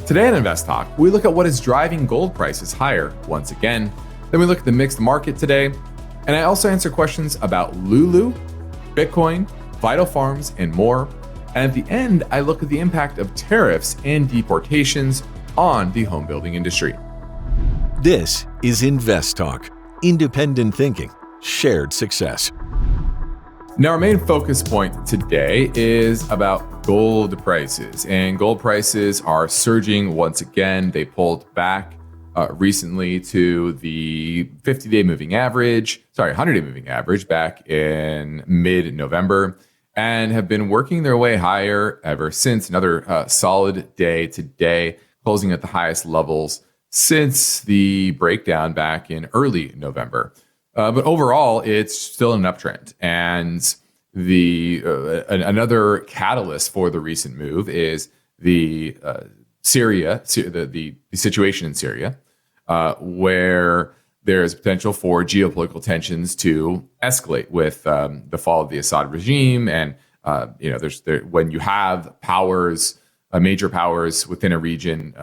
Today on InvestTalk, we look at what is driving gold prices higher once again. Then we look at the mixed market today. And I also answer questions about LULU, Bitcoin, Vital Farms, and more. And at the end, I look at the impact of tariffs and deportations on the home building industry. This is InvestTalk, independent thinking, shared success. Now, our main focus point today is about gold prices. And gold prices are surging once again. They pulled back recently to the 100-day moving average back in mid-November and have been working their way higher ever since. Another solid day today, closing at the highest levels since the breakdown back in early November. But overall, it's still an uptrend. And another catalyst for the recent move is the Syria, the situation in Syria, where there is potential for geopolitical tensions to escalate with the fall of the Assad regime. And when you have major powers within a region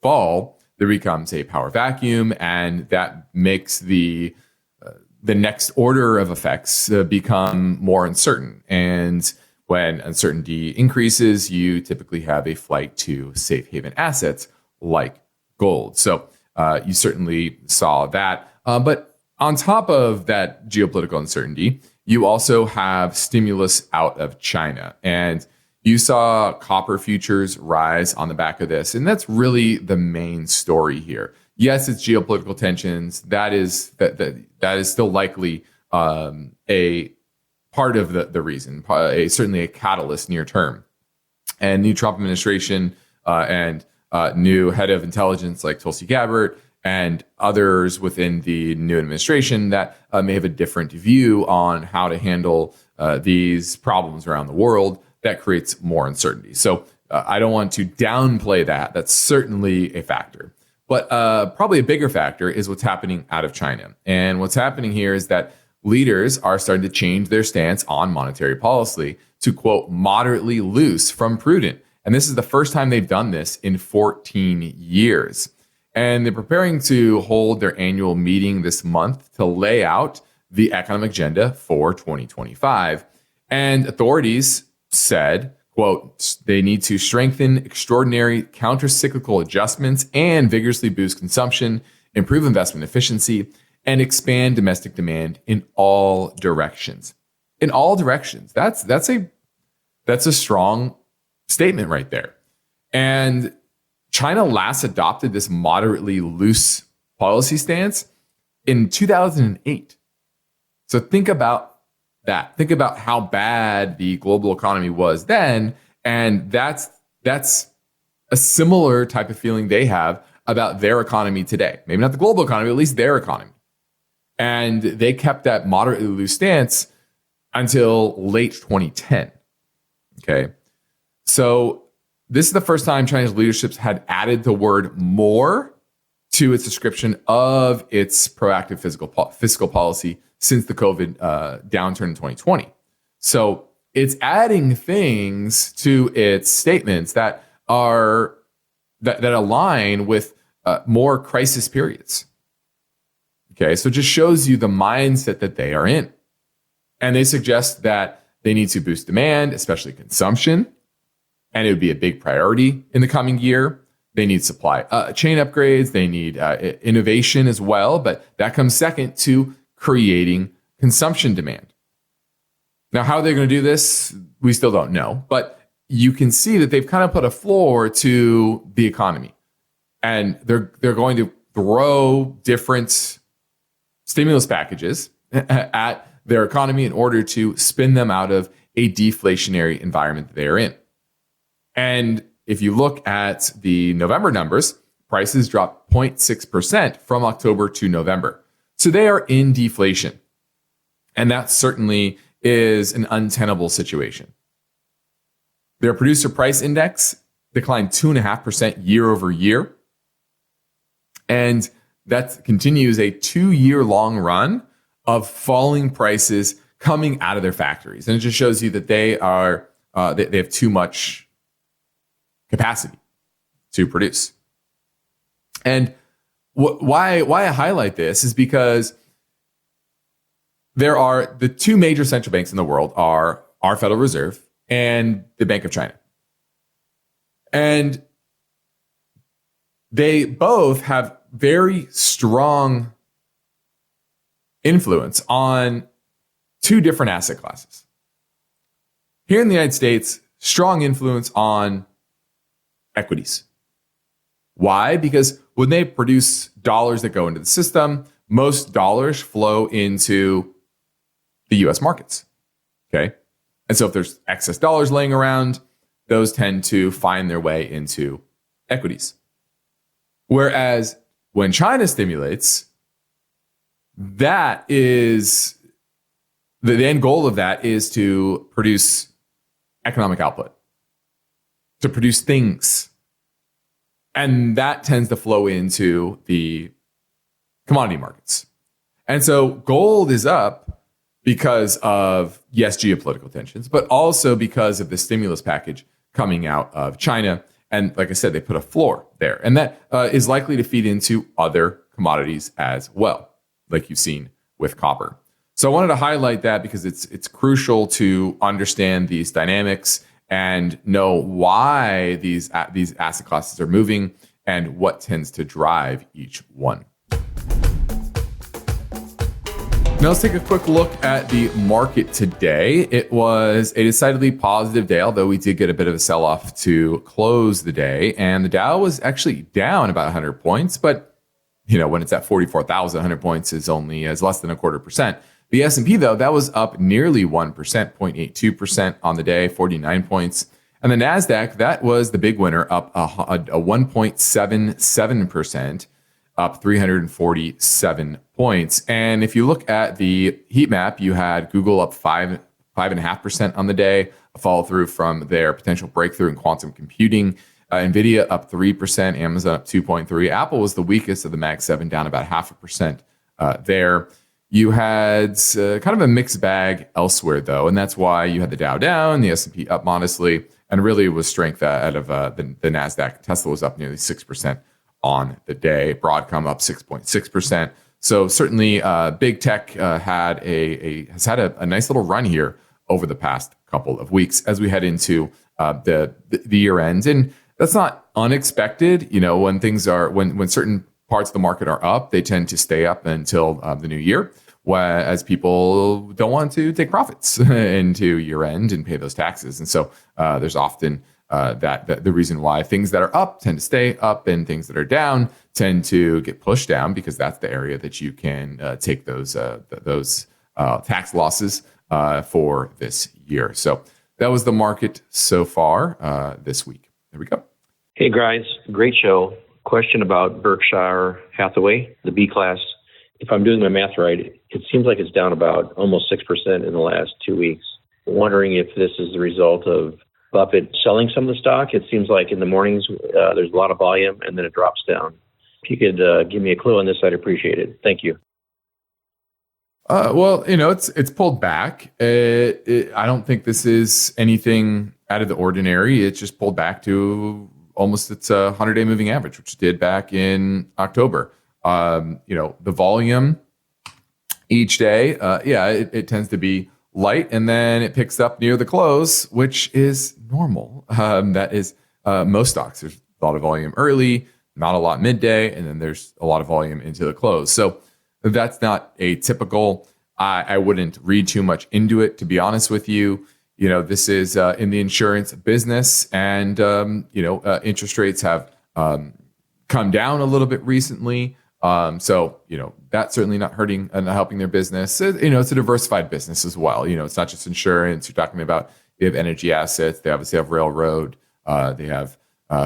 fall, there becomes a power vacuum, and that makes the next order of effects become more uncertain. And when uncertainty increases, you typically have a flight to safe haven assets like gold. So you certainly saw that. But on top of that geopolitical uncertainty, you also have stimulus out of China. And you saw copper futures rise on the back of this. And that's really the main story here. Yes, it's geopolitical tensions. That is still likely a part of the reason, certainly a catalyst near term. And new Trump administration and new head of intelligence like Tulsi Gabbard and others within the new administration that may have a different view on how to handle these problems around the world. That creates more uncertainty. So I don't want to downplay that. That's certainly a factor. But probably a bigger factor is what's happening out of China. And what's happening here is that leaders are starting to change their stance on monetary policy to, quote, moderately loose from prudent. And this is the first time they've done this in 14 years. And they're preparing to hold their annual meeting this month to lay out the economic agenda for 2025. And authorities said, quote, they need to strengthen extraordinary counter-cyclical adjustments and vigorously boost consumption, improve investment efficiency, and expand domestic demand in all directions. In all directions. That's a strong statement right there. And China last adopted this moderately loose policy stance in 2008. So think about that. Think about how bad the global economy was then. And that's a similar type of feeling they have about their economy today. Maybe not the global economy, at least their economy. And they kept that moderately loose stance until late 2010. Okay. So this is the first time China's leadership had added the word more to its description of its proactive fiscal policy since the COVID downturn in 2020. So it's adding things to its statements that align with more crisis periods. Okay, so it just shows you the mindset that they are in. And they suggest that they need to boost demand, especially consumption, and it would be a big priority in the coming year. They need supply chain upgrades. They need innovation as well, but that comes second to creating consumption demand. Now, how are they going to do this? We still don't know, but you can see that they've kind of put a floor to the economy, and they're going to throw different stimulus packages at their economy in order to spin them out of a deflationary environment that they're in. And if you look at the November numbers, prices dropped 0.6% from October to November. So they are in deflation. And that certainly is an untenable situation. Their producer price index declined 2.5% year over year. And that continues a 2-year-long run of falling prices coming out of their factories. And it just shows you that they have too much capacity. to produce. And why I highlight this is because there are the two major central banks in the world are our Federal Reserve and the Bank of China. And they both have very strong influence on two different asset classes. Here in the United States, strong influence on equities. Why? Because when they produce dollars that go into the system, most dollars flow into the US markets. Okay. And so if there's excess dollars laying around, those tend to find their way into equities. Whereas when China stimulates, that is the end goal of that is to produce economic output, to produce things. And that tends to flow into the commodity markets. And so gold is up because of, yes, geopolitical tensions, but also because of the stimulus package coming out of China. And like I said, they put a floor there. And that is likely to feed into other commodities as well, like you've seen with copper. So I wanted to highlight that because it's crucial to understand these dynamics and know why these asset classes are moving and what tends to drive each one. Now let's take a quick look at the market today. It was a decidedly positive day, although we did get a bit of a sell-off to close the day. And the Dow was actually down about 100 points, but when it's at 44,100 points is less than 0.25%. The S&P, though, that was up nearly 1%, 0.82% on the day, 49 points. And the NASDAQ, that was the big winner, up a 1.77%, up 347 points. And if you look at the heat map, you had Google up 5.5% on the day, a follow through from their potential breakthrough in quantum computing. NVIDIA up 3%, Amazon up 2.3%. Apple was the weakest of the Mag 7, down about 0.5% there. You had kind of a mixed bag elsewhere, though, and that's why you had the Dow down, the S&P up modestly, and really was strength out of the NASDAQ. Tesla was up nearly 6% on the day. Broadcom up 6.6%. So certainly big tech has had a nice little run here over the past couple of weeks as we head into the year end. And that's not unexpected. When certain parts of the market are up, they tend to stay up until the new year, as people don't want to take profits into year end and pay those taxes. And so there's often that the reason why things that are up tend to stay up and things that are down tend to get pushed down, because that's the area that you can take those tax losses for this year. So that was the market so far this week. There we go. Hey guys, great show. Question about Berkshire Hathaway, the B class. If I'm doing my math right, it seems like it's down about almost 6% in the last 2 weeks. Wondering if this is the result of Buffett selling some of the stock. It seems like in the mornings there's a lot of volume and then it drops down. If you could give me a clue on this, I'd appreciate it. Thank you. Well, it's pulled back. I don't think this is anything out of the ordinary. It's just pulled back to almost its 100-day moving average, which it did back in October. The volume each day, it tends to be light, and then it picks up near the close, which is normal. That is most stocks. There's a lot of volume early, not a lot midday, and then there's a lot of volume into the close. So that's not atypical. I wouldn't read too much into it, to be honest with you. This is in the insurance business, and interest rates have come down a little bit recently. So that's certainly not hurting and helping their business. It's a diversified business as well. It's not just insurance. You're talking about, they have energy assets. They obviously have railroad. They have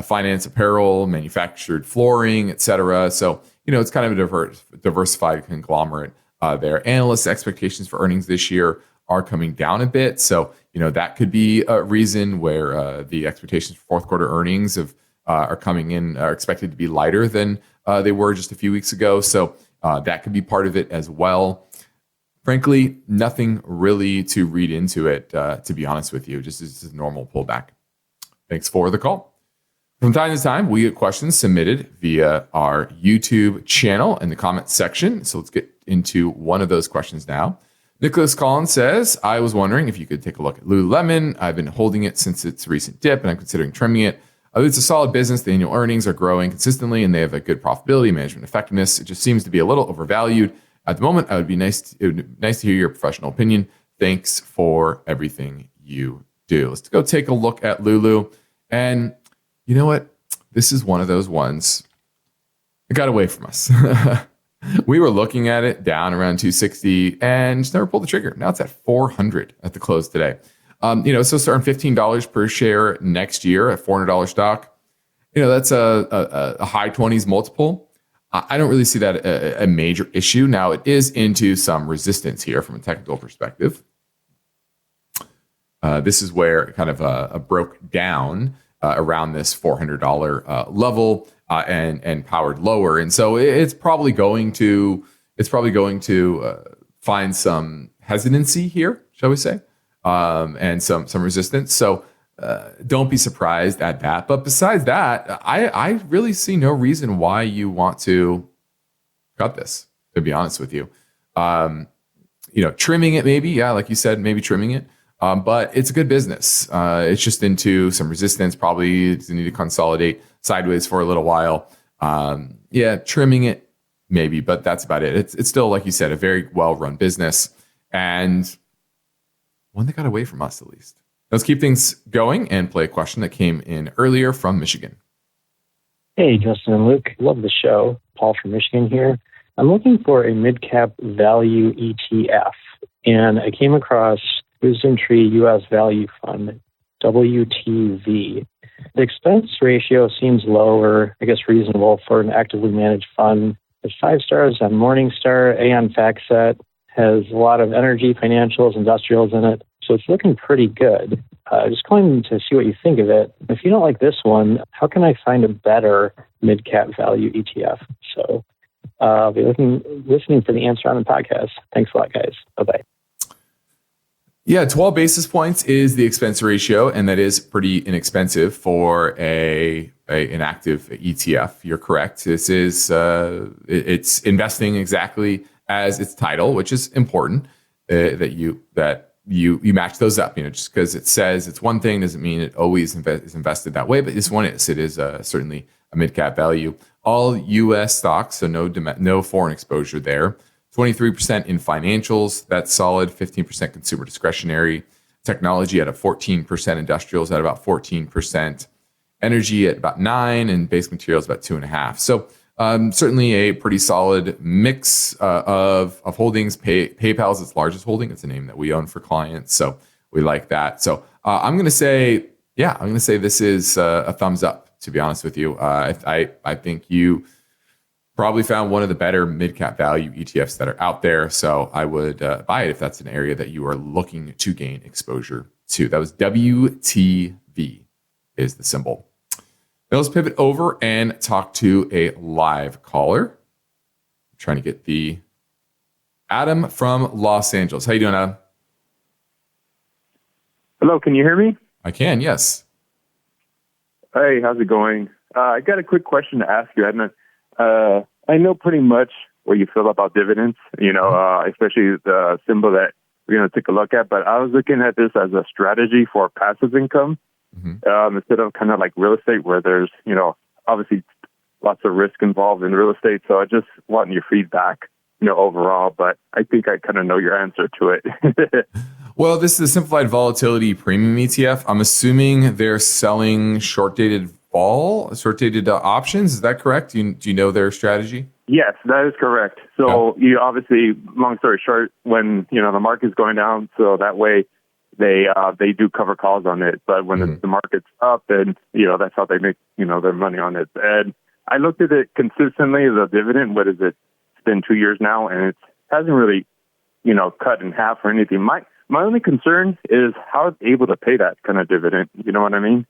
finance, apparel, manufactured flooring, et cetera. So, it's kind of a diversified conglomerate there. Analysts' expectations for earnings this year are coming down a bit. So, that could be a reason where the expectations for fourth quarter earnings are coming in, are expected to be lighter than they were just a few weeks ago. So that could be part of it as well. Frankly, nothing really to read into it, to be honest with you. Just as a normal pullback. Thanks for the call. From time to time, we get questions submitted via our YouTube channel in the comments section. So let's get into one of those questions now. Nicholas Collins says, I was wondering if you could take a look at Lululemon. I've been holding it since its recent dip, and I'm considering trimming it. It's a solid business. The annual earnings are growing consistently, and they have a good profitability, management effectiveness. It just seems to be a little overvalued at the moment. It would be nice to hear your professional opinion. Thanks for everything you do. Let's go take a look at Lulu. And you know what? This is one of those ones that got away from us. We were looking at it down around 260 and just never pulled the trigger. Now it's at 400 at the close today. So starting $15 per share next year at $400 stock. That's a high 20s multiple. I don't really see that a major issue. Now it is into some resistance here from a technical perspective. This is where it kind of broke down around this $400 level and powered lower, and so it's probably going to find some hesitancy here, shall we say, and some resistance. So don't be surprised at that. But besides that, I really see no reason why you want to cut this. To be honest with you, trimming it maybe, yeah, like you said, maybe trimming it. But it's a good business. It's just into some resistance. Probably it's need to consolidate sideways for a little while. Trimming it maybe, but that's about it. It's still, like you said, a very well-run business and one that got away from us at least. Let's keep things going and play a question that came in earlier from Michigan. Hey, Justin and Luke. Love the show. Paul from Michigan here. I'm looking for a mid-cap value ETF, and I came across WisdomTree U.S. Value Fund, WTV. The expense ratio seems low, or I guess reasonable for an actively managed fund. It's 5 stars on Morningstar, A on FactSet, has a lot of energy, financials, industrials in it. So it's looking pretty good. Just calling to see what you think of it. If you don't like this one, how can I find a better mid-cap value ETF? So I'll be listening for the answer on the podcast. Thanks a lot, guys. Bye-bye. Yeah, 12 basis points is the expense ratio, and that is pretty inexpensive for an active ETF. You're correct. This is it's investing exactly as its title, which is important that you match those up. Just because it says it's one thing doesn't mean it always is invested that way. But this one is. It is certainly a mid cap value. All U.S. stocks, so no foreign exposure there. 23% in financials, that's solid. 15% consumer discretionary. Technology at a 14%. Industrials at about 14%. Energy at about 9%, and base materials about 2.5%. So certainly a pretty solid mix of holdings. PayPal is its largest holding. It's a name that we own for clients, so we like that. So I'm going to say this is a thumbs up. To be honest with you, I think you probably found one of the better mid-cap value ETFs that are out there. So I would buy it if that's an area that you are looking to gain exposure to. That was WTV is the symbol. Now let's pivot over and talk to a live caller. I'm trying to get the Adam from Los Angeles. How you doing, Adam? Hello, can you hear me? I can, yes. Hey, how's it going? I got a quick question to ask you. I know pretty much what you feel about dividends, especially the symbol that we're going to take a look at. But I was looking at this as a strategy for passive income instead of kind of like real estate where there's, obviously lots of risk involved in real estate. So I just want your feedback, overall. But I think I kind of know your answer to it. Well, this is a simplified volatility premium ETF. I'm assuming they're selling short-dated options. Is that correct? Do you know their strategy? Yes, that is correct. So you obviously, long story short, when the market's going down, so that way they do cover calls on it. But when the market's up, then that's how they make their money on it. And I looked at it consistently. The dividend, what is it? It's been 2 years now, and it hasn't really cut in half or anything. My only concern is how it's able to pay that kind of dividend. You know what I mean?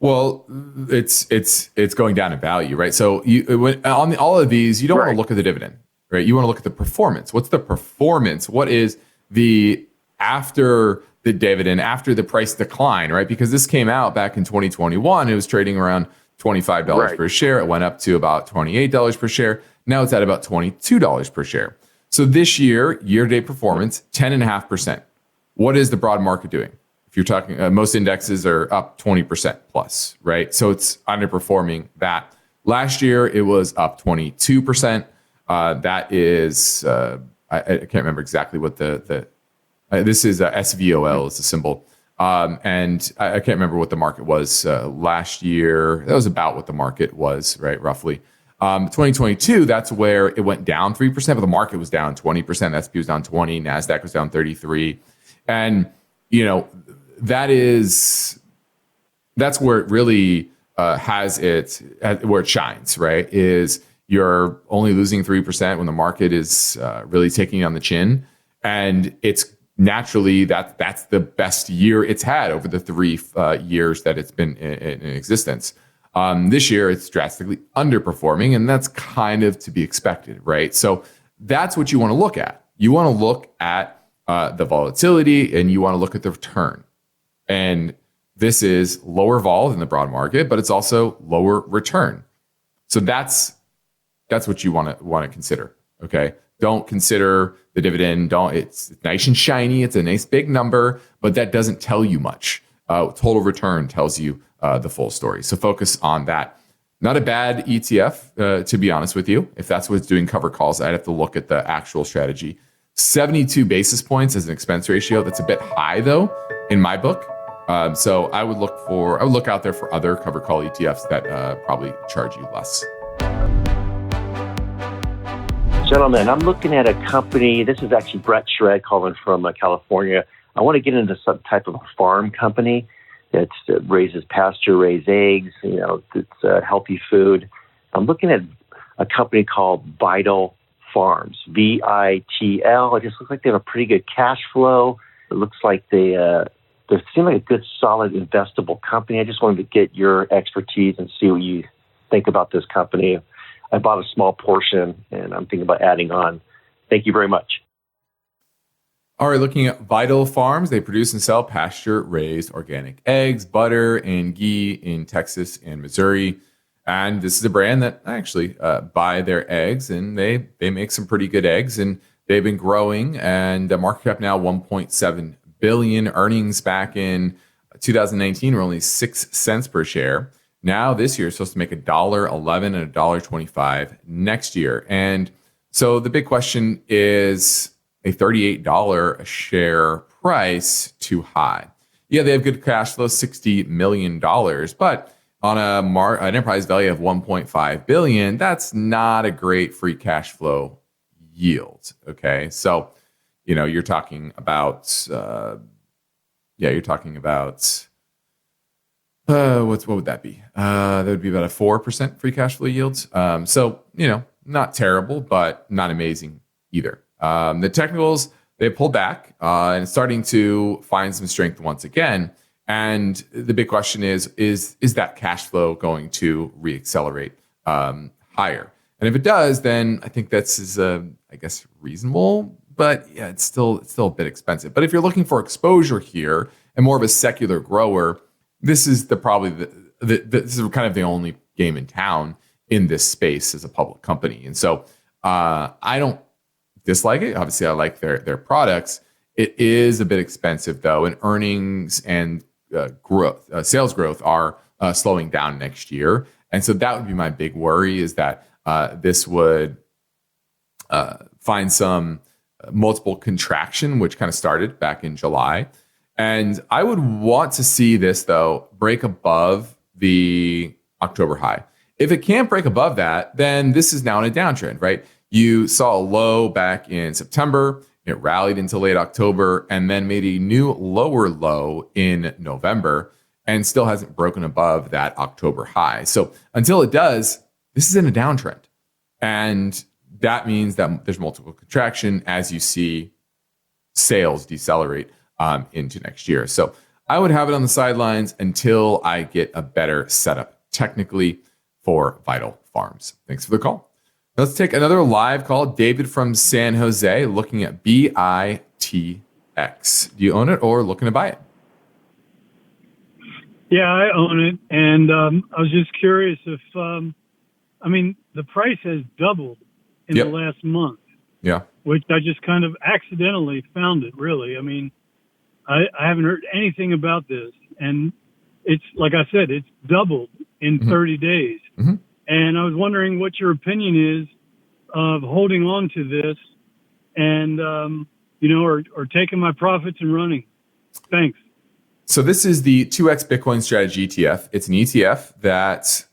Well, it's going down in value, right? So on all of these, you don't want to look at the dividend, right? You want to look at the performance. What's the performance? What is the after the dividend after the price decline, right? Because this came out back in 2021. It was trading around $25 per share. It went up to about $28 per share. Now it's at about $22 per share. So this year-to-date performance, 10.5%. What is the broad market doing? If you're talking, most indexes are up 20% plus, right? So it's underperforming that. Last year, it was up 22%. That is, I can't remember exactly what this is SVOL is the symbol. And I can't remember what the market was last year. That was about what the market was, right? Roughly. 2022, that's where it went down 3%, but the market was down 20%. S&P was down 20, NASDAQ was down 33. And, that's where it really where it shines, right? Is you're only losing 3% when the market is really taking you on the chin. And it's naturally that's the best year it's had over the 3 years that it's been in existence. This year, it's drastically underperforming, and that's kind of to be expected, right? So that's what you want to look at. You want to look at the volatility, and you want to look at the return. And this is lower vol than the broad market, but it's also lower return. So that's what you want to consider. Okay, don't consider the dividend. It's nice and shiny. It's a nice big number, but that doesn't tell you much. Total return tells you the full story. So focus on that. Not a bad ETF, to be honest with you. If that's what's doing cover calls, I'd have to look at the actual strategy. 72 basis points as an expense ratio. That's a bit high though, in my book. So I would look out there for other cover call ETFs that probably charge you less. Gentlemen, I'm looking at a company. This is actually Brett Shred calling from California. I want to get into some type of a farm company that raises pasture-raised eggs. It's healthy food. I'm looking at a company called VITL Farms, VITL. It just looks like they have a pretty good cash flow. It looks like they seem like a good, solid, investable company. I just wanted to get your expertise and see what you think about this company. I bought a small portion, and I'm thinking about adding on. Thank you very much. All right, looking at VITL Farms, they produce and sell pasture-raised organic eggs, butter, and ghee in Texas and Missouri. And this is a brand that I actually buy their eggs, and they make some pretty good eggs, and they've been growing. And the market cap now $1.7 billion. Earnings back in 2019 were only 6 cents per share. Now this year, it's supposed to make $1.11 and $1.25 next year. And so the big question is, a $38 a share price too high? Yeah, they have good cash flow, $60 million, but on an enterprise value of $1.5 billion, that's not a great free cash flow yield. Okay, so you're talking about what would that be? That would be about a 4% free cash flow yield. So not terrible, but not amazing either. The technicals, they pulled back and it's starting to find some strength once again. And the big question is that cash flow going to reaccelerate higher? And if it does, then I think that's reasonable. But yeah, it's still a bit expensive. But if you're looking for exposure here and more of a secular grower, this is this is kind of the only game in town in this space as a public company. And so I don't dislike it. Obviously, I like their products. It is a bit expensive though, and earnings and sales growth are slowing down next year. And so that would be my big worry, is that this would find some multiple contraction, which kind of started back in July. And I would want to see this, though, break above the October high. If it can't break above that, then this is now in a downtrend, right? You saw a low back in September. It rallied into late October and then made a new lower low in November and still hasn't broken above that October high. So until it does, this is in a downtrend. And that means that there's multiple contraction as you see sales decelerate into next year. So I would have it on the sidelines until I get a better setup technically for VITL Farms. Thanks for the call. Let's take another live call. David from San Jose looking at BITX. BITX. Do you own it or looking to buy it? Yeah, I own it. And I was just curious if, the price has doubled in the last month. Yeah. Which I just kind of accidentally found it, really. I mean, I haven't heard anything about this. And it's, like I said, it's doubled in 30 days. Mm-hmm. And I was wondering what your opinion is of holding on to this and, or taking my profits and running. Thanks. So this is the 2x Bitcoin strategy ETF. It's an ETF that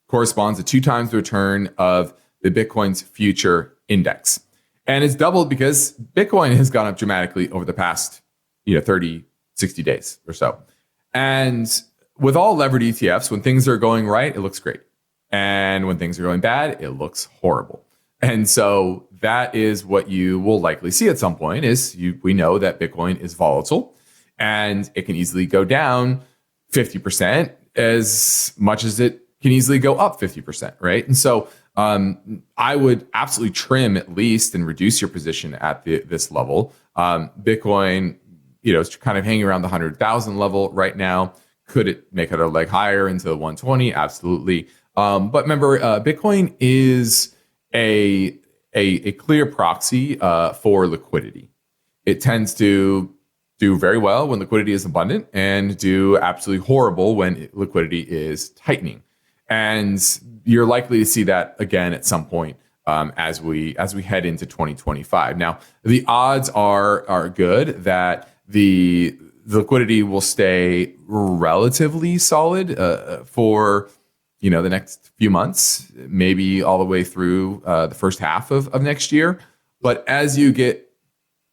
corresponds to 2 times the return of the Bitcoin's future index. And it's doubled because Bitcoin has gone up dramatically over the past 30, 60 days or so. And with all levered ETFs, when things are going right, it looks great. And when things are going bad, it looks horrible. And so that is what you will likely see at some point is we know that Bitcoin is volatile and it can easily go down 50% as much as it can easily go up 50%, right? And so I would absolutely trim at least and reduce your position at this level. Bitcoin, is kind of hanging around the 100,000 level right now. Could it make it a leg higher into the 120? Absolutely. But remember, Bitcoin is a clear proxy for liquidity. It tends to do very well when liquidity is abundant and do absolutely horrible when liquidity is tightening. And you're likely to see that again at some point as we head into 2025. Now, the odds are good that the liquidity will stay relatively solid for the next few months, maybe all the way through the first half of next year. But as you get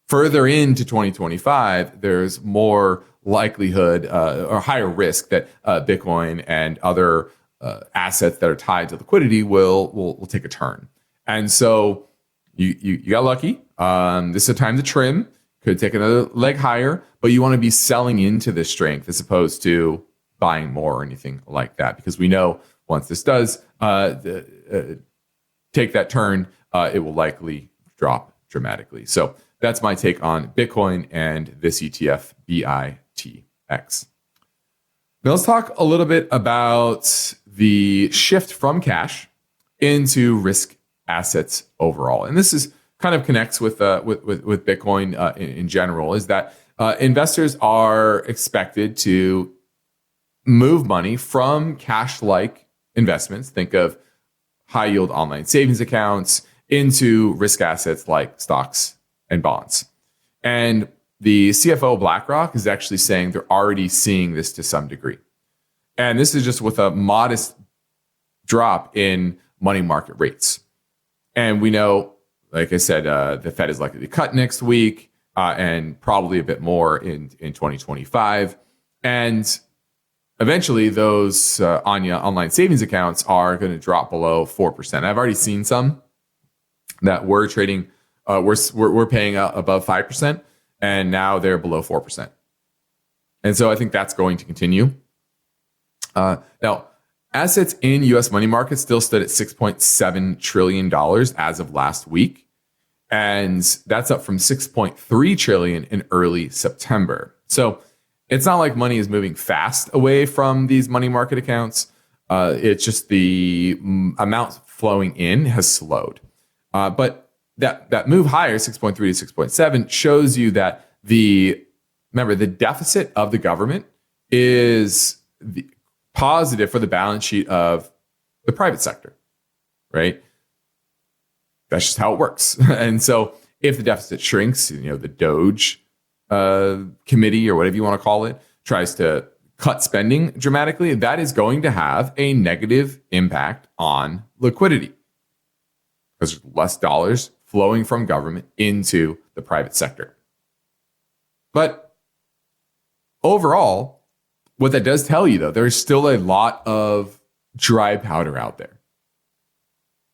further into 2025, there's more likelihood or higher risk that Bitcoin and other assets that are tied to liquidity will take a turn. And so you got lucky. This is a time to trim. Could take another leg higher, but you want to be selling into this strength as opposed to buying more or anything like that, because we know once this does take that turn, it will likely drop dramatically. So that's my take on Bitcoin and this ETF, BITX. Now let's talk a little bit about the shift from cash into risk assets overall. And this is kind of connects with Bitcoin in general, is that investors are expected to move money from cash-like investments, think of high-yield online savings accounts, into risk assets like stocks and bonds. And the CFO of BlackRock is actually saying they're already seeing this to some degree. And this is just with a modest drop in money market rates. And we know, like I said, the Fed is likely to cut next week and probably a bit more in 2025. And eventually those online savings accounts are going to drop below 4%. I've already seen some that we're trading, we're paying out above 5%, and now they're below 4%. And so I think that's going to continue. Now, assets in U.S. money markets still stood at $6.7 trillion as of last week. And that's up from $6.3 trillion in early September. So it's not like money is moving fast away from these money market accounts. It's just the amount flowing in has slowed. But that move higher, 6.3 to 6.7, shows you that the deficit of the government is positive for the balance sheet of the private sector, right? That's just how it works. And so if the deficit shrinks, the Doge committee or whatever you want to call it tries to cut spending dramatically, that is going to have a negative impact on liquidity because there's less dollars flowing from government into the private sector. But overall, what that does tell you, though, there's still a lot of dry powder out there.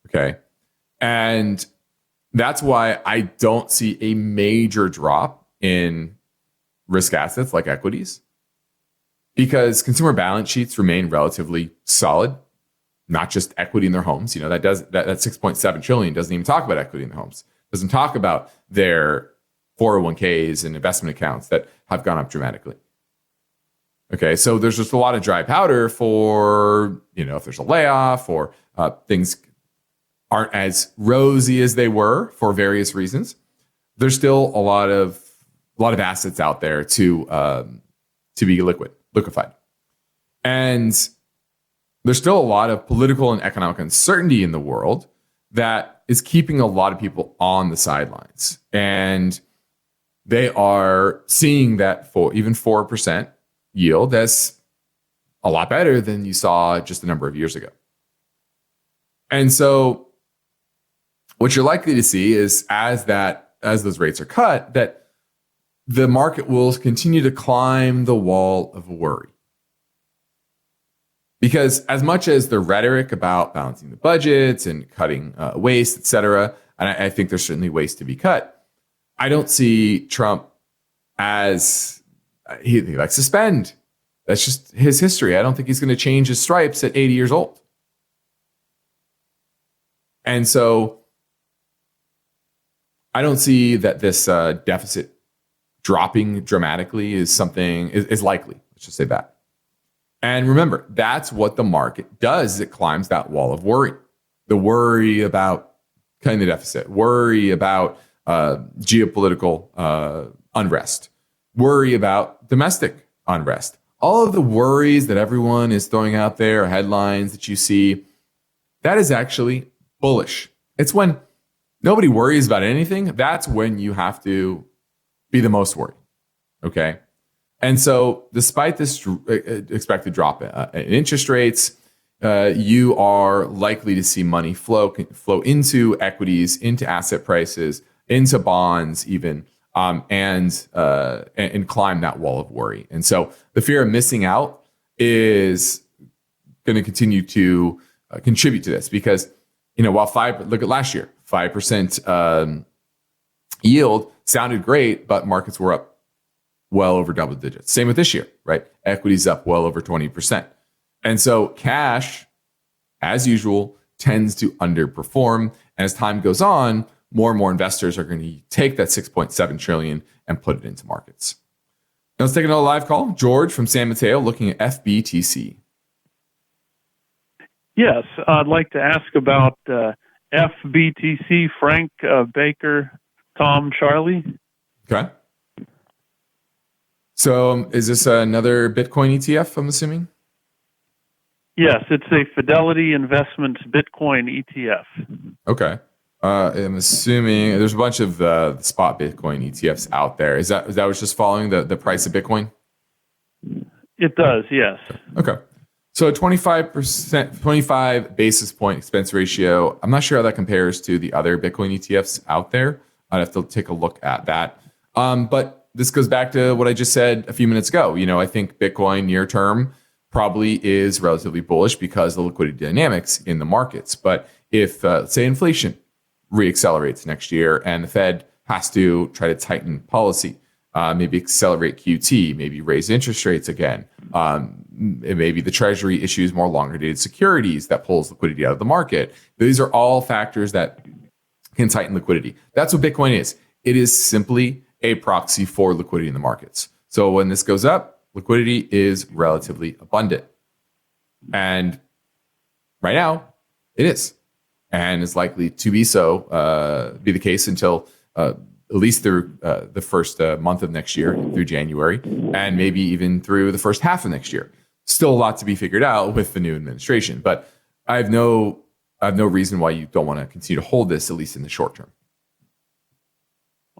Okay. And that's why I don't see a major drop in risk assets like equities, because consumer balance sheets remain relatively solid, not just equity in their homes. That 6.7 trillion doesn't even talk about equity in their homes. Doesn't talk about their 401ks and investment accounts that have gone up dramatically. Okay, so there's just a lot of dry powder for, if there's a layoff or things aren't as rosy as they were for various reasons. There's still a lot of assets out there to be liquefied. And there's still a lot of political and economic uncertainty in the world that is keeping a lot of people on the sidelines. And they are seeing that for even 4% yield as a lot better than you saw just a number of years ago. And so what you're likely to see is as those rates are cut, that the market will continue to climb the wall of worry. Because as much as the rhetoric about balancing the budgets and cutting waste, et cetera, and I think there's certainly waste to be cut, I don't see Trump as he likes to spend. That's just his history. I don't think he's going to change his stripes at 80 years old. And so I don't see that this deficit dropping dramatically is likely. Let's just say that. And remember, that's what the market does. It climbs that wall of worry. The worry about cutting the deficit, worry about geopolitical unrest, worry about domestic unrest. All of the worries that everyone is throwing out there, headlines that you see, that is actually bullish. It's when nobody worries about anything. That's when you have to be the most worried. Okay. And so despite this expected drop in interest rates, you are likely to see money flow into equities, into asset prices, into bonds even, and climb that wall of worry. And so the fear of missing out is going to continue to contribute to this because, look at last year, 5% yield sounded great, but markets were up well over double digits. Same with this year, right? Equities up well over 20%. And so cash, as usual, tends to underperform. And as time goes on, more and more investors are going to take that 6.7 trillion and put it into markets. Now let's take another live call. George from San Mateo looking at FBTC. Yes, I'd like to ask about FBTC, Frank, Baker, Tom, Charlie. Okay. So is this another Bitcoin ETF, I'm assuming? Yes, it's a Fidelity Investments Bitcoin ETF. Okay. I'm assuming there's a bunch of spot Bitcoin ETFs out there. Is that what's just following the price of Bitcoin? It does, yes. Okay. So 25 basis point expense ratio. I'm not sure how that compares to the other Bitcoin ETFs out there. I'd have to take a look at that. But this goes back to what I just said a few minutes ago. I think Bitcoin near term probably is relatively bullish because of the liquidity dynamics in the markets. But if, say, inflation reaccelerates next year and the Fed has to try to tighten policy, maybe accelerate QT, maybe raise interest rates again, maybe the Treasury issues more longer-dated securities that pulls liquidity out of the market. These are all factors that can tighten liquidity. That's what Bitcoin is. It is simply a proxy for liquidity in the markets. So when this goes up, liquidity is relatively abundant. And right now, it is. And is likely to be so, be the case until at least through the first month of next year, through January, and maybe even through the first half of next year. Still a lot to be figured out with the new administration. But I have no reason why you don't want to continue to hold this, at least in the short term.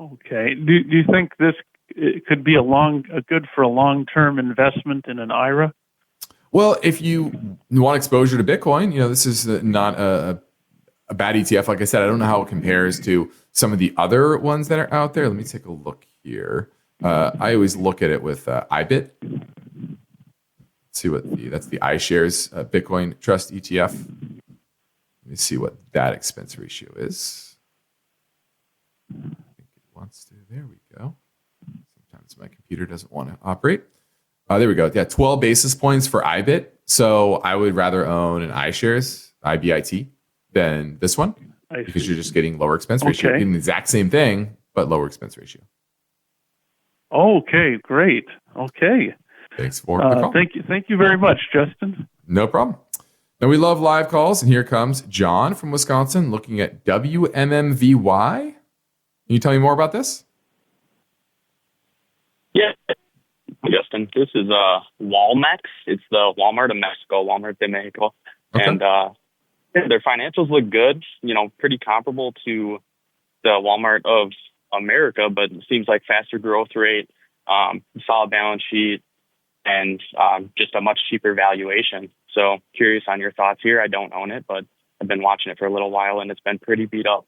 Okay. Do you think this could be a good for a long-term investment in an IRA? Well, if you want exposure to Bitcoin, this is not a bad ETF. Like I said, I don't know how it compares to some of the other ones that are out there. Let me take a look here. I always look at it with IBIT. Let's see that's the iShares Bitcoin Trust ETF. Let me see what that expense ratio is. There we go. Sometimes my computer doesn't want to operate. There we go. Yeah, 12 basis points for IBIT. So I would rather own an iShares, IBIT, than this one because you're just getting lower expense ratio. You're getting the exact same thing, but lower expense ratio. Okay, great. Okay. Thanks for the call. Thank you very much, Justin. No problem. Now, we love live calls, and here comes John from Wisconsin looking at WMMVY. Can you tell me more about this? Yeah, Justin. This is Walmex. It's the Walmart of Mexico, Walmart de Mexico. Okay. And their financials look good, pretty comparable to the Walmart of America, but it seems like faster growth rate, solid balance sheet, and just a much cheaper valuation. So curious on your thoughts here. I don't own it, but I've been watching it for a little while, and it's been pretty beat up.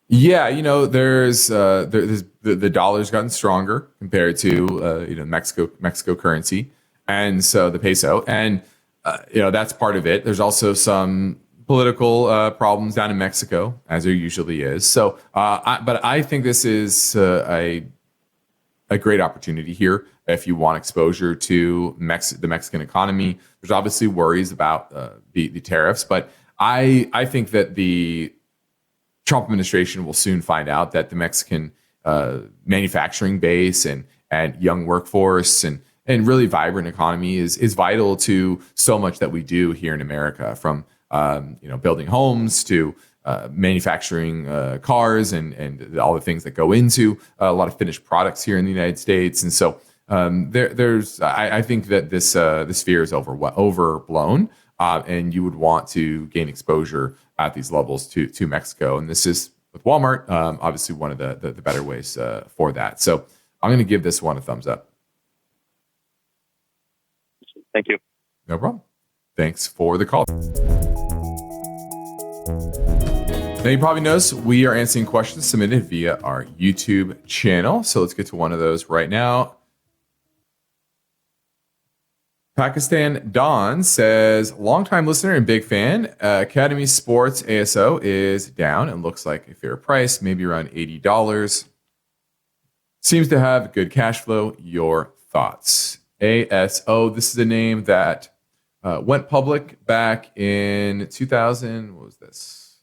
Yeah, there's the dollar's gotten stronger compared to Mexico currency, and so the peso, and that's part of it. There's also some political problems down in Mexico, as there usually is. So, but I think this is a great opportunity here if you want exposure to the Mexican economy. There's obviously worries about the tariffs, but I think that the Trump administration will soon find out that the Mexican manufacturing base and young workforce and really vibrant economy is vital to so much that we do here in America, from building homes to manufacturing cars and all the things that go into a lot of finished products here in the United States. And so I think that this fear is overblown, and you would want to gain exposure at these levels to Mexico. And this is, with Walmart, obviously one of the better ways for that. So I'm going to give this one a thumbs up. Thank you. No problem. Thanks for the call. Now, you probably noticed we are answering questions submitted via our YouTube channel. So let's get to one of those right now. Pakistan Don says, longtime listener and big fan, Academy Sports ASO is down and looks like a fair price, maybe around $80. Seems to have good cash flow. Your thoughts? ASO, this is a name that went public back in 2000. What was this?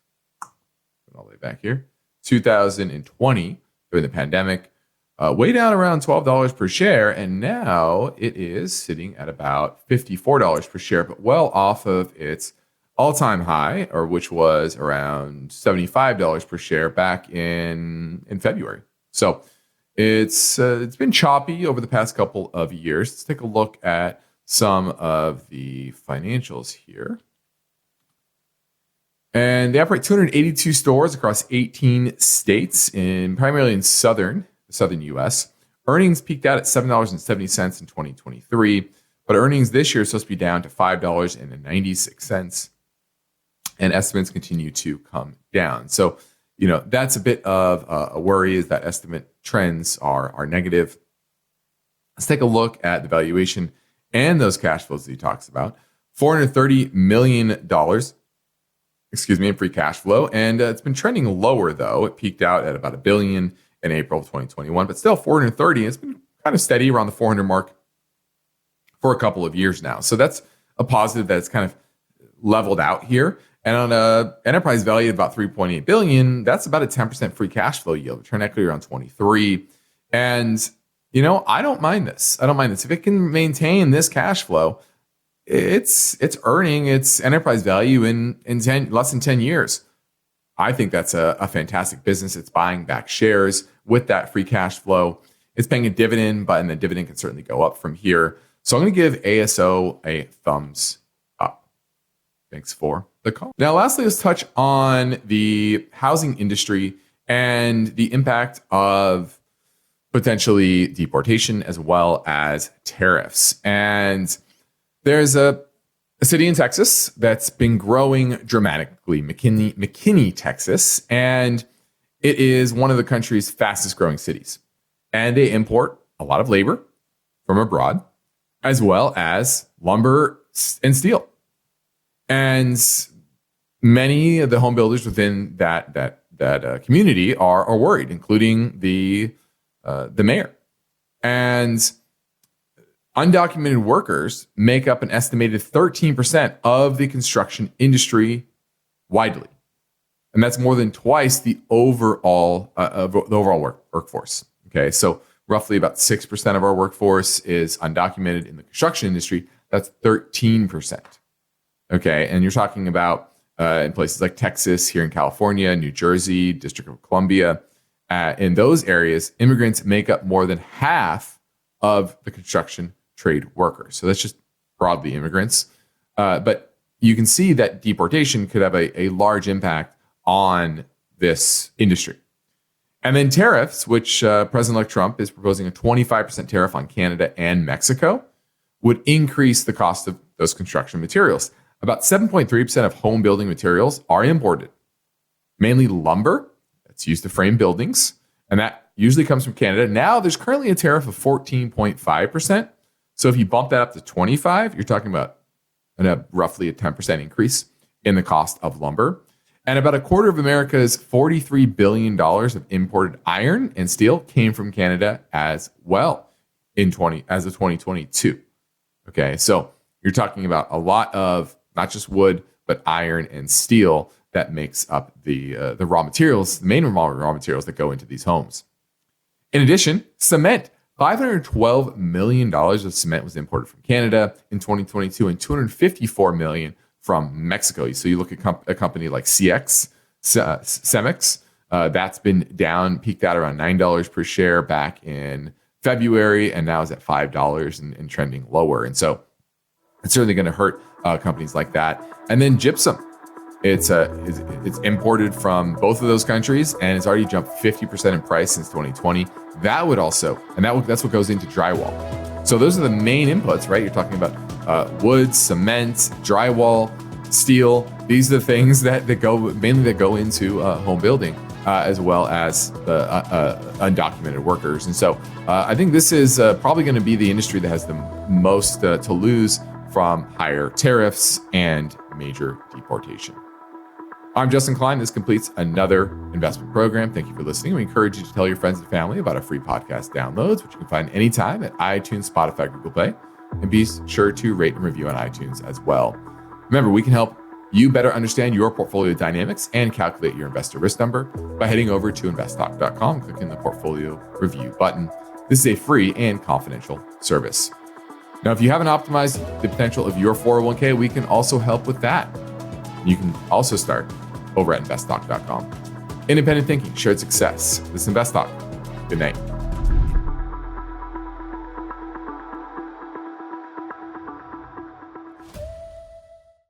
All the way back here. 2020, during the pandemic. Way down around $12 per share, and now it is sitting at about $54 per share, but well off of its all-time high, or which was around $75 per share back in February. So it's been choppy over the past couple of years. Let's take a look at some of the financials here. And they operate 282 stores across 18 states, primarily in southern U.S. Earnings peaked out at $7.70 in 2023, but earnings this year are supposed to be down to $5.96, and estimates continue to come down. So, that's a bit of a worry, is that estimate trends are negative. Let's take a look at the valuation and those cash flows that he talks about. $430 million, in free cash flow, and it's been trending lower, though. It peaked out at about $1 billion in April of 2021, but still 430. It's been kind of steady around the 400 mark for a couple of years now. So that's a positive that it's kind of leveled out here. And on a enterprise value of about $3.8 billion, that's about a 10% free cash flow yield. Return equity around 23. And, I don't mind this. If it can maintain this cash flow, it's earning its enterprise value in less than 10 years. I think that's a fantastic business. It's buying back shares with that free cash flow. It's paying a dividend, and the dividend can certainly go up from here. So I'm going to give ASO a thumbs up. Thanks for the call. Now, lastly, let's touch on the housing industry and the impact of potentially deportation as well as tariffs. And there's a city in Texas that's been growing dramatically, McKinney, Texas, and it is one of the country's fastest growing cities. And they import a lot of labor from abroad, as well as lumber and steel. And many of the home builders within that community are worried, including the mayor. And undocumented workers make up an estimated 13% of the construction industry widely. And that's more than twice the overall workforce. Okay, so roughly about 6% of our workforce is undocumented in the construction industry. That's 13%. Okay. And you're talking about in places like Texas, here in California, New Jersey, District of Columbia. In those areas, immigrants make up more than half of the construction trade workers. So that's just broadly immigrants. But you can see that deportation could have a large impact on this industry. And then tariffs, which President-elect Trump is proposing a 25% tariff on Canada and Mexico, would increase the cost of those construction materials. About 7.3% of home building materials are imported, mainly lumber that's used to frame buildings, and that usually comes from Canada. Now there's currently a tariff of 14.5%. So if you bump that up to 25, you're talking about roughly a 10% increase in the cost of lumber. And about a quarter of America's $43 billion of imported iron and steel came from Canada as well as of 2022. Okay, so you're talking about a lot of not just wood, but iron and steel that makes up the raw materials, the main raw materials that go into these homes. In addition, cement. $512 million of cement was imported from Canada in 2022 and $254 million from Mexico. So you look at a company like Cemex, that's been down, peaked out around $9 per share back in February, and now is at $5 and trending lower. And so it's certainly going to hurt companies like that. And then gypsum. It's imported from both of those countries, and it's already jumped 50% in price since 2020. That would also, and that's what goes into drywall. So those are the main inputs, right? You're talking about wood, cement, drywall, steel. These are the things that go into home building, as well as the undocumented workers. And so I think this is probably going to be the industry that has the most to lose from higher tariffs and major deportation. I'm Justin Klein. This completes another investment program. Thank you for listening. We encourage you to tell your friends and family about our free podcast downloads, which you can find anytime at iTunes, Spotify, Google Play. And be sure to rate and review on iTunes as well. Remember, we can help you better understand your portfolio dynamics and calculate your investor risk number by heading over to InvestTalk.com and clicking the portfolio review button. This is a free and confidential service. Now, if you haven't optimized the potential of your 401k, we can also help with that. You can also start over at InvestTalk.com. Independent thinking, shared success. This is InvestTalk. Good night.